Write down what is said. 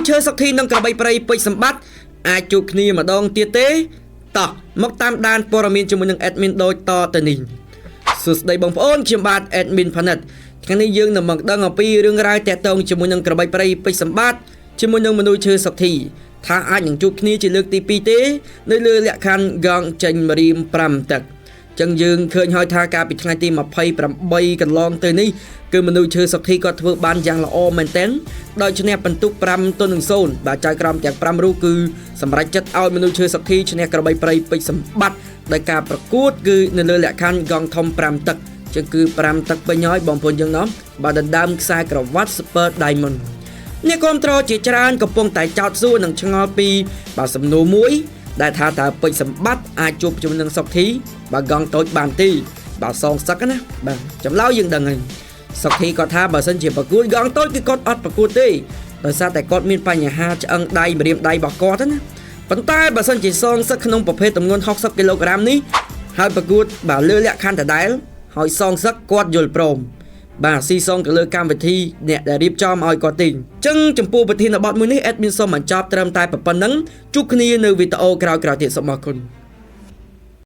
ឈើសុកធីនិងក្របីព្រៃពេជ្រសម្បត្តិអាចជួបគ្នាម្ដងទៀតទេតោះមកតាមដានព័ត៌មានជាមួយនឹង admin ដូចតទៅនេះសួស្តីបងប្អូនខ្ញុំបាទ admin ផានិតថ្ងៃនេះយើងនឹងមកដឹងអំពីរឿងរ៉ាវទាក់ទងជាមួយនឹងក្របីព្រៃពេជ្រសម្បត្តិជាមួយនឹងមនុស្សឈើសុកធីថាអាចនឹងជួបគ្នាជាលើកទី2ទេនៅលើលក្ខខណ្ឌកងចេញរៀម5ទឹកចឹងយើងឃើញហើយថាកាលពីថ្ងៃទី28កន្លងទៅនេះគឺមនុស្សឈើសុកធីគាត់ធ្វើបានយ៉ាងល្អមែនទែនដោយឈ្នះពិន្ទុ5-0បាទចៅក្រមទាំង5រូបគឺសម្រេចចិត្តឲ្យមនុស្សឈើសុកធីឈ្នះក្របីព្រៃពេជ្រសម្បត្តិដោយការប្រកួតគឺនៅលើលក្ខខណ្ឌកងធំ5ទឹកចឹងគឺ5ទឹកពេញហើយបងប្អូនយើងណោះបាទដណ្ដើមខ្សែក្រវ៉ាត់ Super Diamond អ្នកគ្រប់គ្រងជាច្រើនកំពុងតែចោទសួរនិងឆ្ងល់ពីបាទសំណួរមួយដែលថាតើពេជ្រសម្បត្តិអាចជួបជាមួយនឹងសុកធីបាទកងតូចបានទេបាទសងសឹកណាបាទចម្លើយយើងដឹងហើយសុកធីគាត់ថាបើសិនជាប្រកួតកងតូចគឺគាត់អត់ប្រកួតទេដោយសារតែគាត់មានបញ្ហាឆ្អឹងដៃម្រាមដៃរបស់គាត់ណាប៉ុន្តែបើសិនជាសងសឹកក្នុងប្រភេទទម្ងន់60គីឡូក្រាមនេះហើយប្រកួតបាទលើលក្ខខណ្ឌដដែលហើយសងសឹកគាត់យល់ព្រមបាទស៊ីសងទៅលើកម្មវិធីអ្នកដែលរៀបចំឲ្យគាត់ទិញអញ្ចឹងចំពោះប្រធានបទមួយនេះ admin សូមបញ្ចប់ត្រឹមតែប៉ុណ្្នឹងជួបគ្នានៅវីដេអូក្រោយៗទៀតសូមអរគុណ